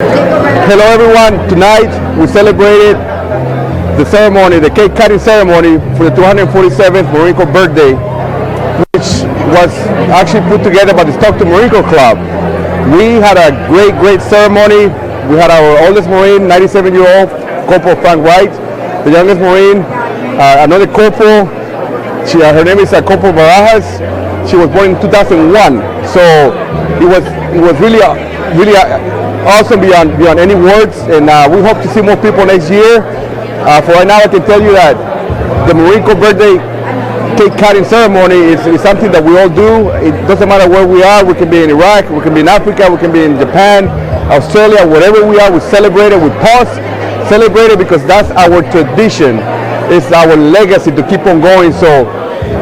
Hello everyone, tonight we celebrated the ceremony, the cake cutting ceremony for the 247th Marine Corps birthday, which was actually put together by the Stockton Marine Corps Club. We had a great ceremony. We had our oldest Marine, 97-year-old Corporal Frank Wright, the youngest Marine, another Corporal, her name is Corporal Barajas. She was born in 2001, so it was really awesome beyond any words, and we hope to see more people next year. For right now, I can tell you that the Marine Corps birthday cake cutting ceremony is something that we all do. It doesn't matter where we are. We can be in Iraq, we can be in Africa, we can be in Japan, Australia, wherever we are. We celebrate it, we pause, celebrate it, because that's our tradition. It's our legacy to keep on going. So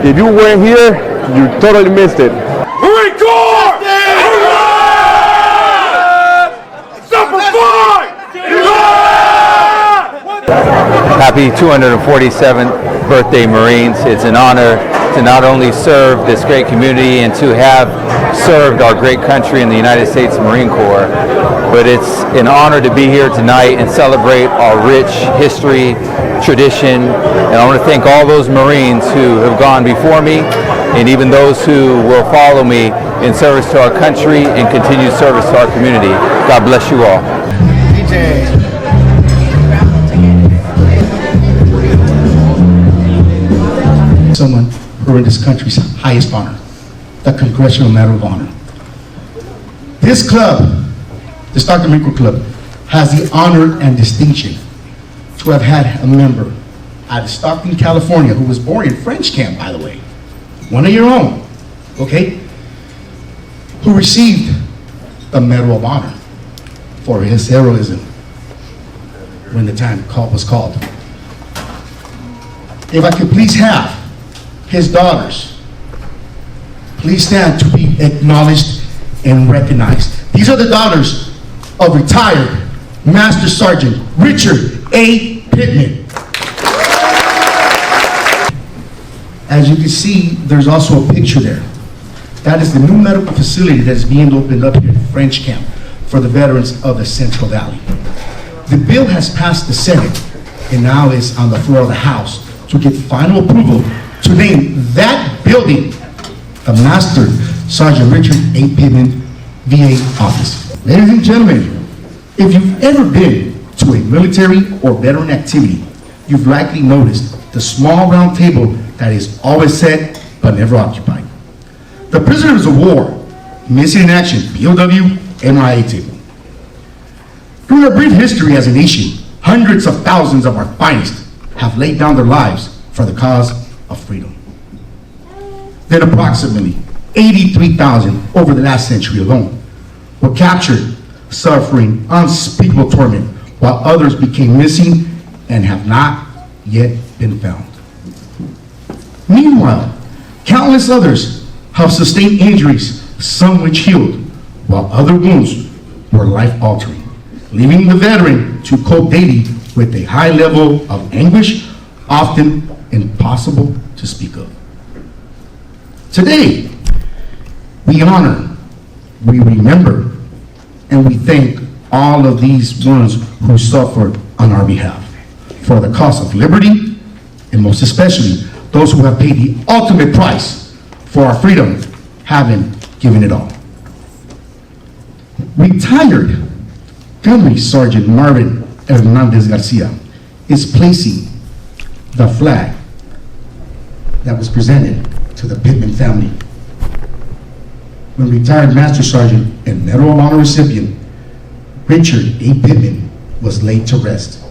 if you weren't here, you totally missed it. Marine Corps! Happy 247th birthday, Marines. It's an honor to not only serve this great community and to have served our great country in the United States Marine Corps, but it's an honor to be here tonight and celebrate our rich history, tradition, and I want to thank all those Marines who have gone before me and even those who will follow me in service to our country and continued service to our community. God bless you all. Someone who earned this country's highest honor, the Congressional Medal of Honor. This club, the Stockton Marine Corps Club, has the honor and distinction to have had a member out of Stockton, California, who was born in French camp, by the way, one of your own, okay, who received the Medal of Honor for his heroism when the time was called. If I could please have his daughters please stand to be acknowledged and recognized. These are the daughters of retired Master Sergeant Richard A. Pittman. As you can see, there's also a picture there. That is the new medical facility that is being opened up here in French Camp for the veterans of the Central Valley. The bill has passed the Senate and now is on the floor of the House to get final approval to name that building the Master Sergeant Richard A. Pittman VA office. Ladies and gentlemen, if you've ever been to a military or veteran activity, you've likely noticed the small round table that is always set but never occupied. The prisoners of war, missing in action, POW, MIA table. Through our brief history as a nation, hundreds of thousands of our finest have laid down their lives for the cause of freedom. Then approximately 83,000 over the last century alone were captured, suffering unspeakable torment, while others became missing and have not yet been found. Meanwhile, countless others have sustained injuries, some which healed, while other wounds were life-altering, leaving the veteran to cope daily with a high level of anguish, often impossible to speak of. Today, we honor, we remember, and we thank all of these ones who suffered on our behalf for the cause of liberty, and most especially those who have paid the ultimate price for our freedom, having given it all. Retired Gunnery Sergeant Marvin Hernandez Garcia is placing the flag that was presented to the Pittman family when retired Master Sergeant and Medal of Honor recipient Richard A. Pittman was laid to rest.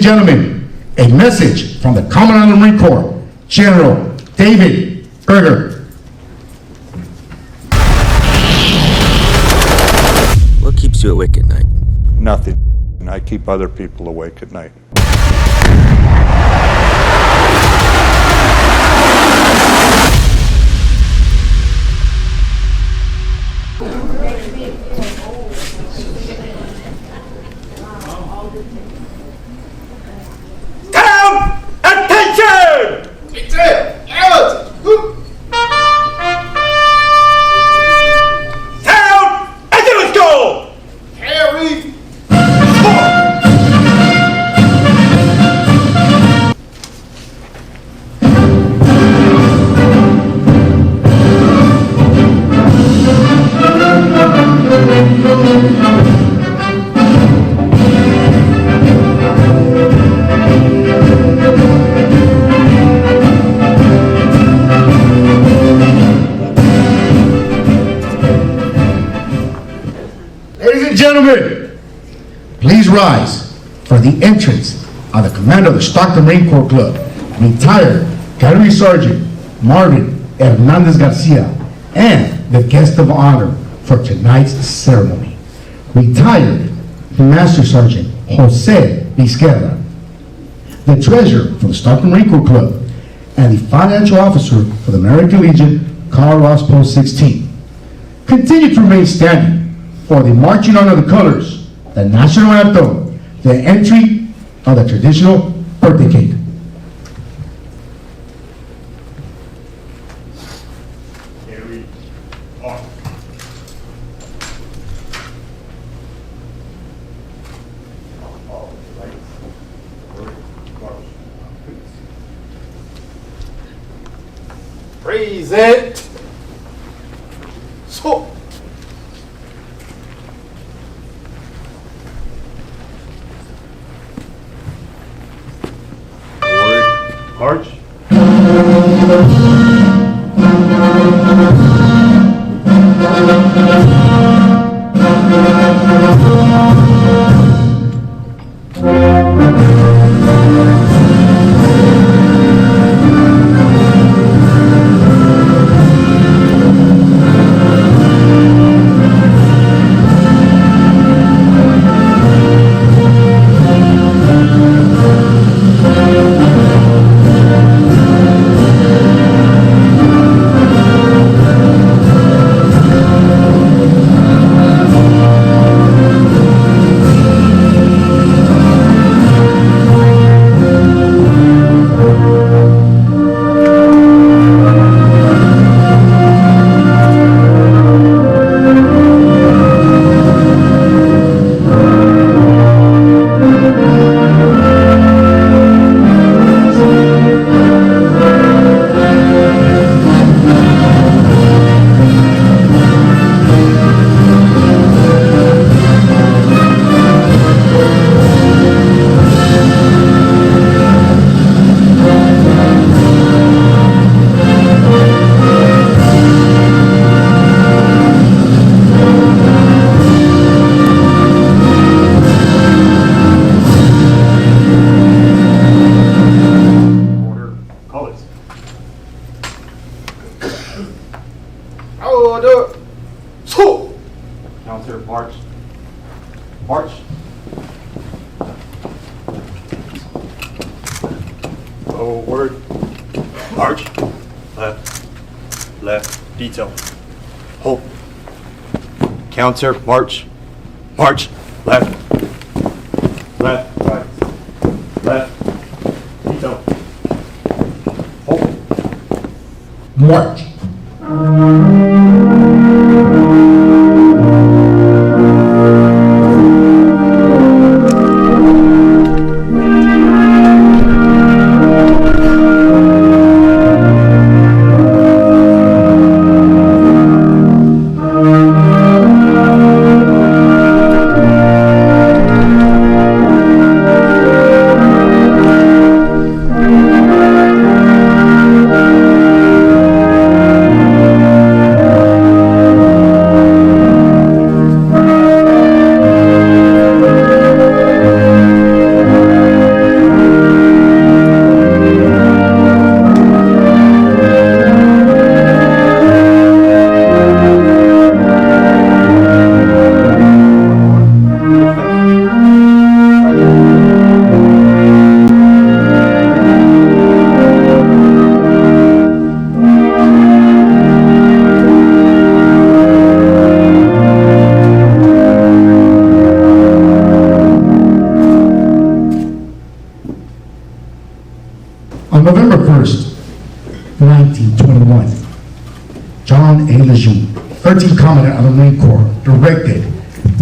and gentlemen, a message from the Commandant of the Marine Corps, General David Berger. What keeps you awake at night? Nothing. I keep other people awake at night. Town attention! Town attitude go! Harry! Ladies and gentlemen, please rise for the entrance of the Commander of the Stockton Marine Corps Club, retired Cavalry Sergeant Marvin Hernandez Garcia, and the guest of honor for tonight's ceremony, retired Master Sergeant Jose Vizquerra, the treasurer for the Stockton Marine Corps Club, and the financial officer for the American Legion, Carl Ross Post 16. Continue to remain standing for the marching under the colors, the national anthem, the entry of the traditional birthday cake. Carry on. Present. So. March. Order. So. Counter, march. March. Forward. March. Left. Left. Detail. Hold. Counter, march. March. Left. Left. Right. Left. Detail. Hold. March. On November 1st, 1921, John A. Lejeune, 13th Commandant of the Marine Corps, directed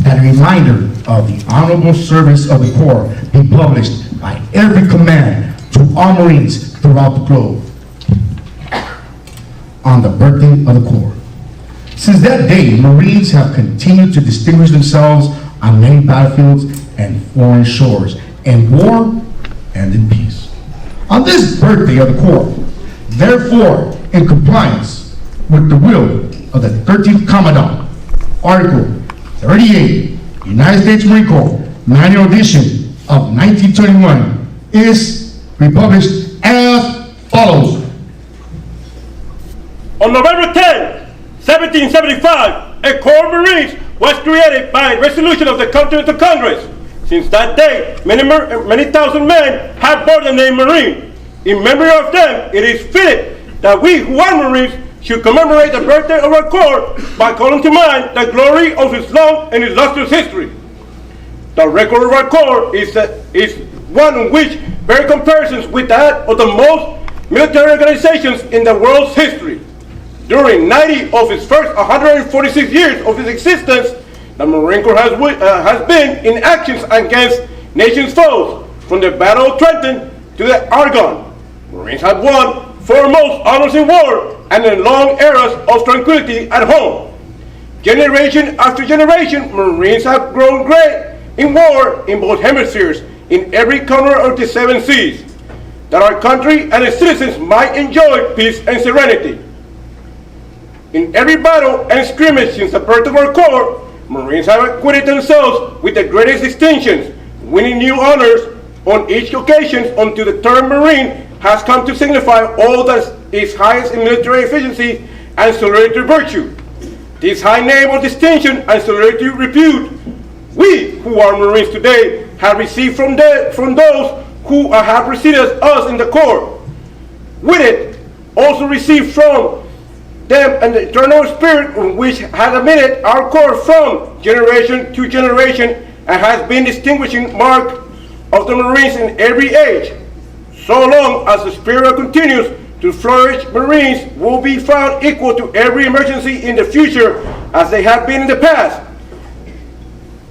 that a reminder of the honorable service of the Corps be published by every command to all Marines throughout the globe on the birthday of the Corps. Since that day, Marines have continued to distinguish themselves on many battlefields and foreign shores, in war and in peace. On this birthday of the Corps, therefore, in compliance with the will of the 13th Commandant, Article 38, United States Marine Corps, Manual Edition of 1921, is republished as follows. On November 10, 1775, a Corps of Marines was created by resolution of the Continental Congress. Since that day, many thousand men have borne the name Marine. In memory of them, it is fitting that we who are Marines should commemorate the birthday of our Corps by calling to mind the glory of its long and illustrious history. The record of our Corps is one in which bears comparisons with that of the most military organizations in the world's history. During 90 of its first 146 years of its existence, the Marine Corps has been in actions against nations' foes, from the Battle of Trenton to the Argonne. Marines have won foremost honors in war and in long eras of tranquility at home. Generation after generation, Marines have grown great in war in both hemispheres, in every corner of the 7 seas, that our country and its citizens might enjoy peace and serenity. In every battle and scrimmage since the birth of our Corps, Marines have acquitted themselves with the greatest distinctions, winning new honors on each occasion until the term Marine has come to signify all that is highest in military efficiency and solidarity virtue. This high name of distinction and solidarity repute, we who are Marines today have received from those who have preceded us in the Corps. With it, also received from them and the eternal spirit which has admitted our Corps from generation to generation and has been distinguishing mark of the Marines in every age. So long as the spirit continues to flourish, Marines will be found equal to every emergency in the future as they have been in the past.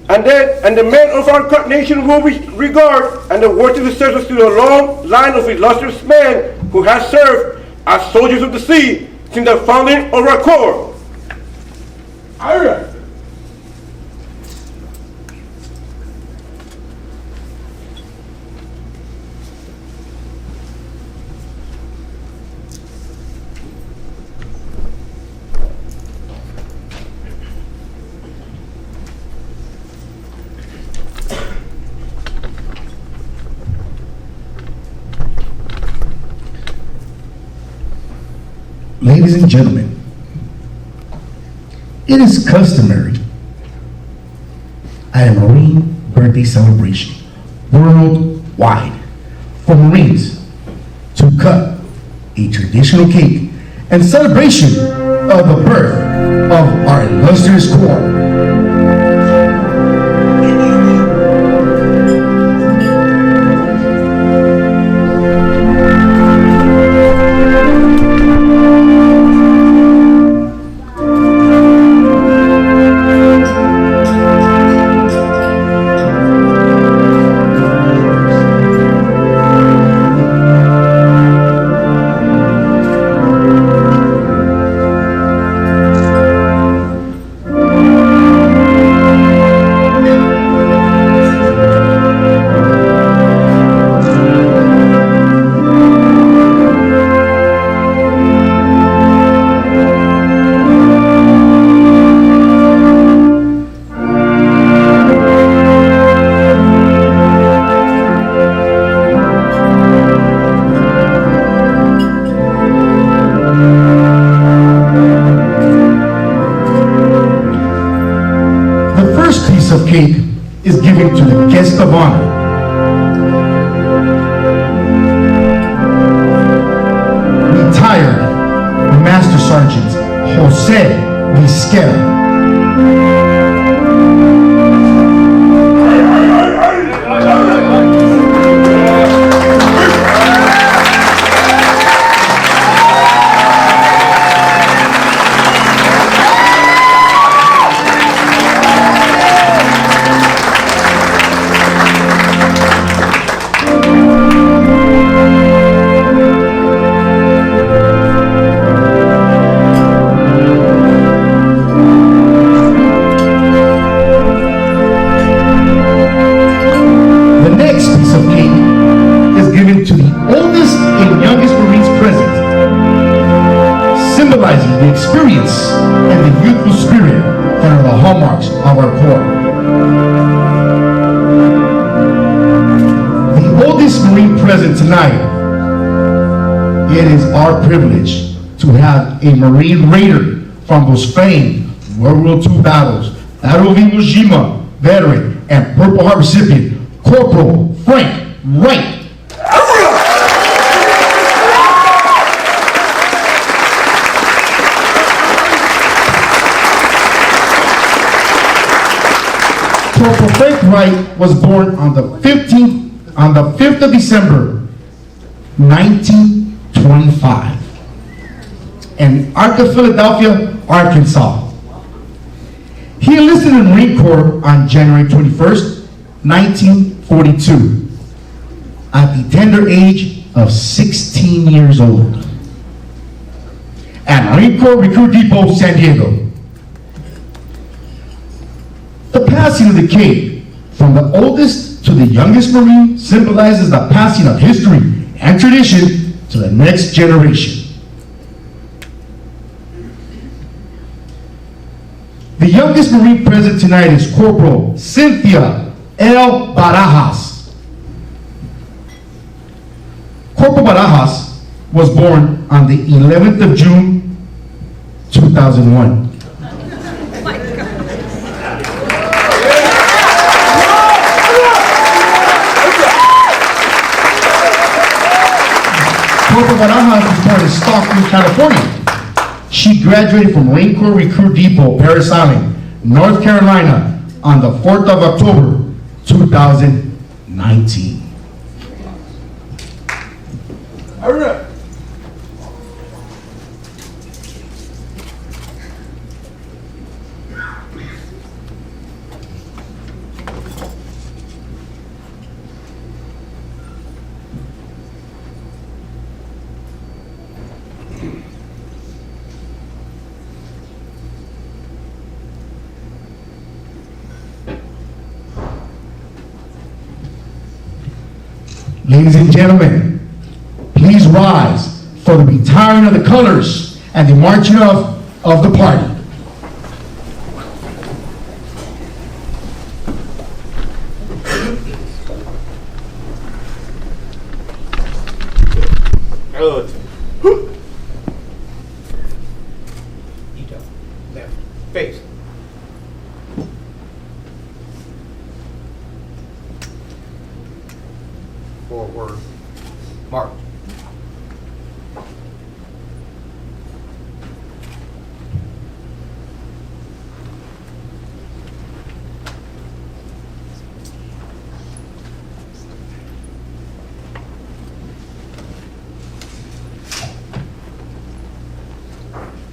And the men of our nation will regard and the worthy successors to the long line of illustrious men who have served as soldiers of the sea since the founding of our Corps. Ladies and gentlemen, it is customary at a Marine birthday celebration worldwide for Marines to cut a traditional cake in celebration of the birth of our illustrious Corps. Of cake is given to the guest of honor. Retired Master Sergeant Jose Vizquera. the experience, and the youthful spirit that are the hallmarks of our Corps. The oldest Marine present tonight, it is our privilege to have a Marine Raider from those famed World War II battles, Battle of Iwo Jima veteran and Purple Heart recipient, Corporal Frank Wright. Corporal Frank Wright was born on the 5th of December, 1925, in Arca, Philadelphia, Arkansas. He enlisted in the Marine Corps on January 21st, 1942, at the tender age of 16 years old, at Marine Corps Recruit Depot, San Diego. The passing of the cape from the oldest to the youngest Marine symbolizes the passing of history and tradition to the next generation. The youngest Marine present tonight is Corporal Cynthia L. Barajas. Corporal Barajas was born on the 11th of June, 2001. Corporal Barajas was born in Stockton, California. She graduated from Marine Corps Recruit Depot, Parris Island, North Carolina, on the 4th of October, 2019. Ladies and gentlemen, please rise for the retiring of the colors and the marching of the party. Good. Left. Face. Forward. March.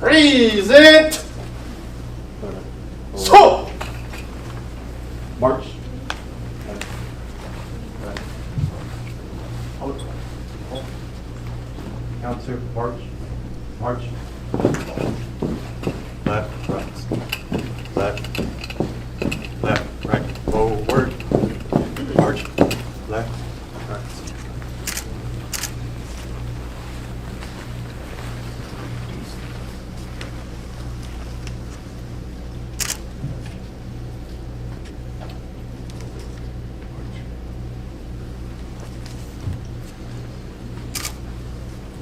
Present. So. March. Counter, march, march. Left, right, left, left, right, forward, march, left, right.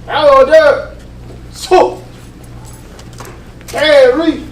Order! So! Carry!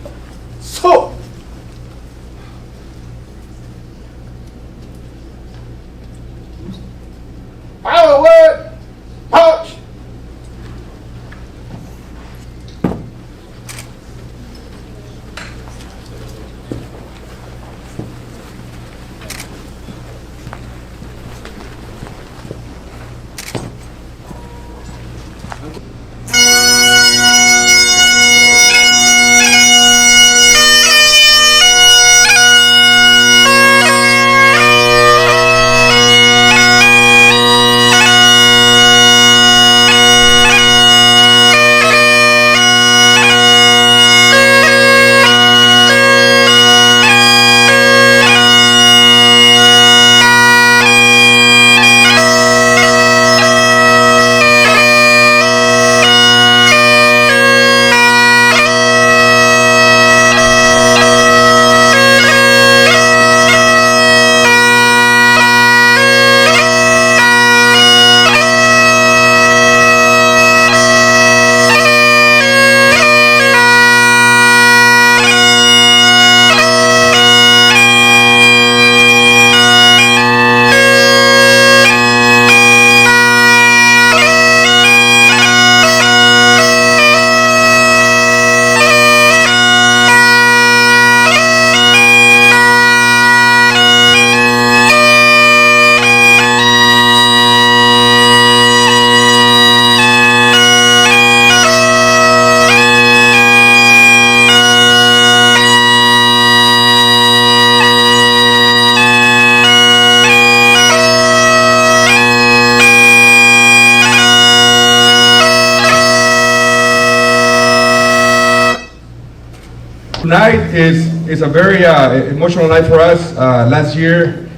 tonight is a very emotional night for us. Last year,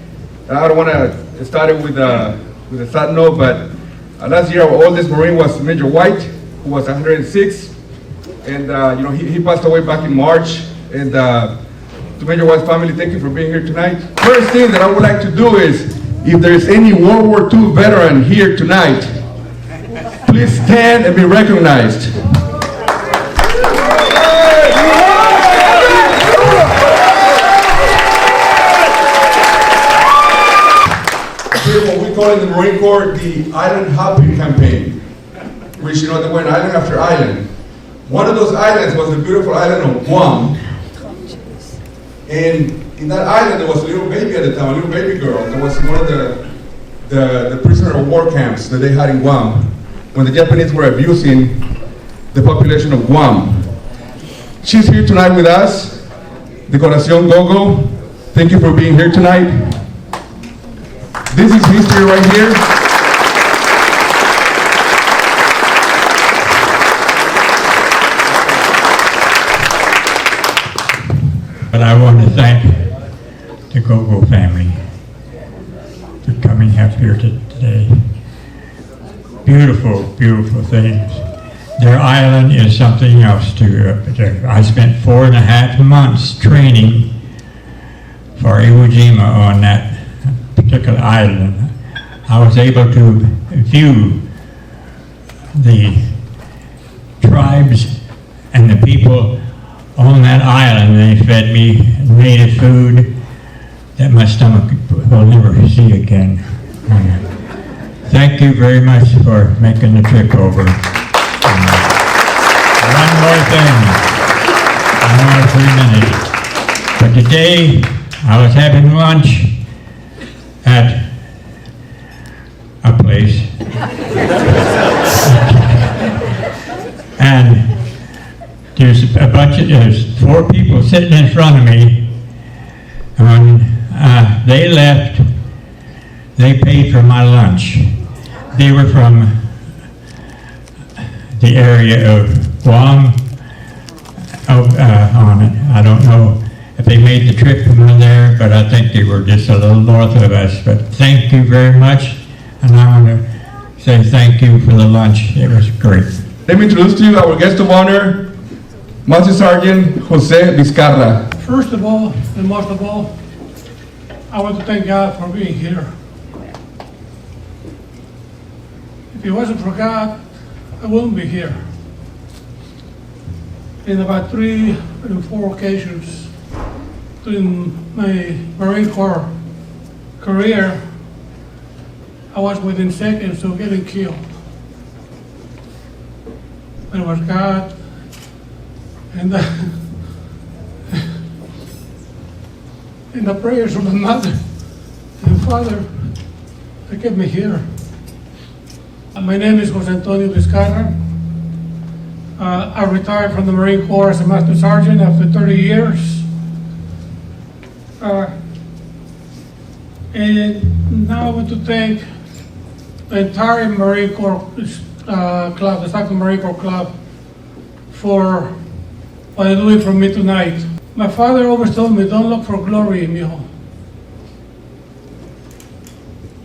I don't want to start it with a sad note, but last year our oldest Marine was Major White, who was 106, and he passed away back in March. And to Major White's family, thank you for being here tonight. First thing that I would like to do is, if there's any World War II veteran here tonight, please stand and be recognized. What we call in the Marine Corps the island hopping campaign, which, they went island after island. One of those islands was the beautiful island of Guam. And in that island, there was a little baby at the time, a little baby girl. That was one of the prisoner of war camps that they had in Guam when the Japanese were abusing the population of Guam. She's here tonight with us, the Coración Gogo. Thank you for being here tonight. This is history right here. But I want to thank the Gogo family for coming up here today. Beautiful, beautiful things. Their island is something else too. I spent 4.5 months training for Iwo Jima on that particular island. I was able to view the tribes and the people on that island. They fed me native food that my stomach will never see again. Thank you very much for making the trip over. One more thing, 3 minutes. But today, I was having lunch at a place, and there's 4 people sitting in front of me, and when they left, they paid for my lunch. They were from the area of Guam, on it. I don't know if they made the trip from there, but I think they were just a little north of us. But thank you very much, and I want to say thank you for the lunch. It was great. Let me introduce to you our guest of honor, Master Sergeant Jose Vizcarra. First of all, and most of all, I want to thank God for being here. If it wasn't for God, I wouldn't be here. In about 3 or 4 occasions during my Marine Corps career, I was within seconds of getting killed. It was God and the prayers of my mother and father that kept me here. My name is Jose Antonio Vizcarra. I retired from the Marine Corps as a Master Sergeant after 30 years. And now I want to thank the entire Marine Corps Club, the Stockton Marine Corps Club, for what they're doing for me tonight. My father always told me, don't look for glory, mijo,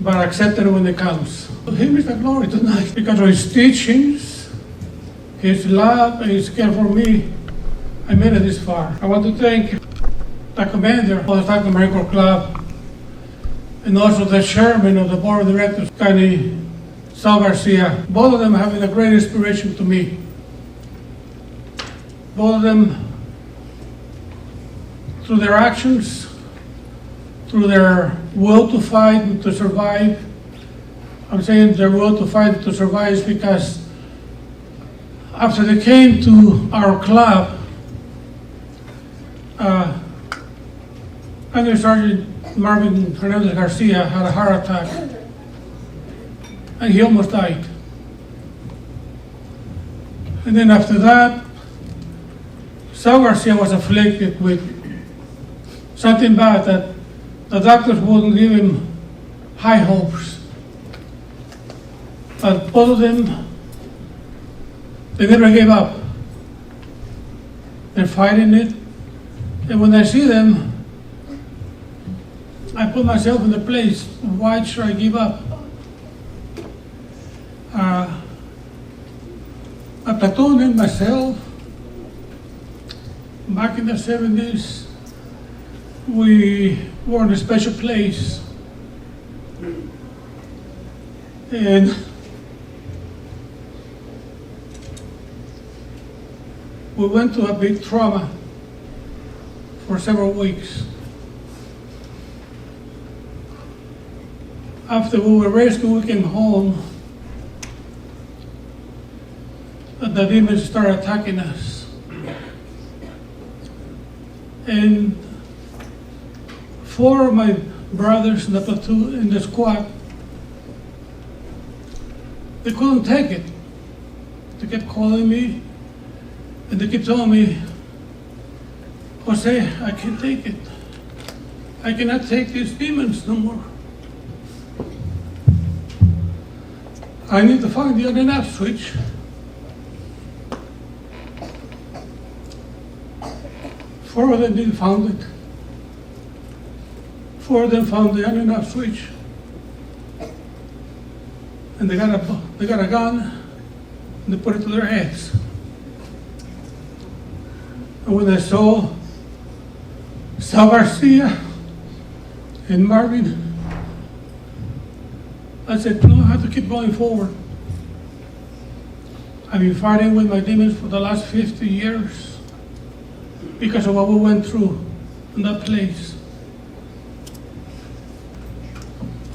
but accept it when it comes. Him is the glory tonight because of his teachings, his love, and his care for me. I made it this far. I want to thank the commander of the Stockton Marine Corps Club and also the chairman of the board of directors, Connie Sal Garcia. Both of them have been a great inspiration to me. Both of them, through their actions, through their will to fight and to survive. I'm saying their will to fight and to survive is because after they came to our club, Under Sergeant Marvin Hernandez Garcia had a heart attack and he almost died. And then after that, Sal Garcia was afflicted with something bad that the doctors wouldn't give him high hopes. But both of them, they never gave up. They're fighting it, And when I see them, I put myself in the place, why should I give up? A platoon and myself, back in the 70s, we were in a special place. And we went to a big trauma for several weeks. After we were rescued, we came home. The demons started attacking us. And 4 of my brothers in the platoon, in the squad, they couldn't take it. They kept calling me, and they kept telling me, Jose, I can't take it. I cannot take these demons no more. I need to find the on and off switch. Four of them didn't find it. 4 of them found the on and off switch. And they got a gun, and they put it to their heads. And when I saw Sal Garcia and Marvin, I said, no, I have to keep going forward. I've been fighting with my demons for the last 50 years because of what we went through in that place.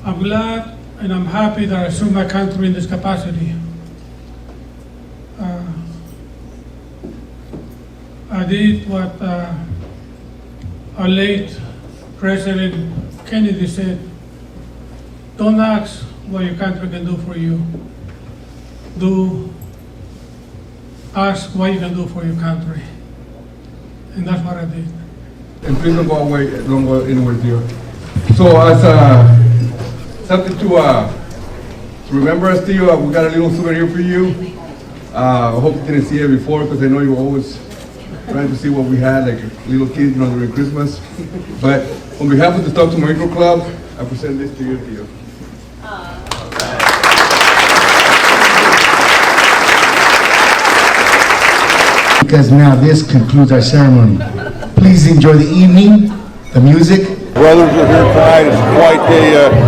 I'm glad and I'm happy that I served my country in this capacity. I did what our late President Kennedy said, don't ask what your country can do for you. Ask what you can do for your country. And that's what I did. And please don't go away, don't go anywhere, dear. So as something to remember us, Theo, we got a little souvenir for you. I hope you didn't see it before because I know you were always trying to see what we had, like little kids, during Christmas. But on behalf of the Stockton Marine Corps Club, I present this to you, Theo. Because now this concludes our ceremony. Please enjoy the evening, the music. Brothers are here tonight. It's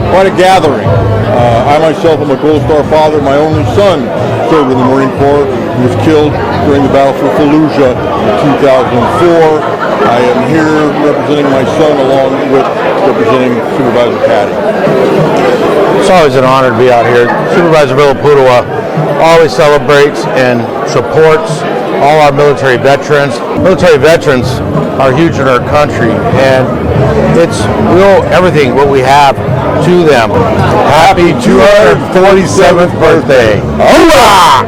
quite a gathering. I myself am a Gold Star father. My only son served in the Marine Corps. He was killed during the battle for Fallujah in 2004. I am here representing my son along with representing Supervisor Caddy. It's always an honor to be out here. Supervisor Villaputua always celebrates and supports all our military veterans. Military veterans are huge in our country, and we owe everything what we have to them. Happy 247th birthday. Hoorah!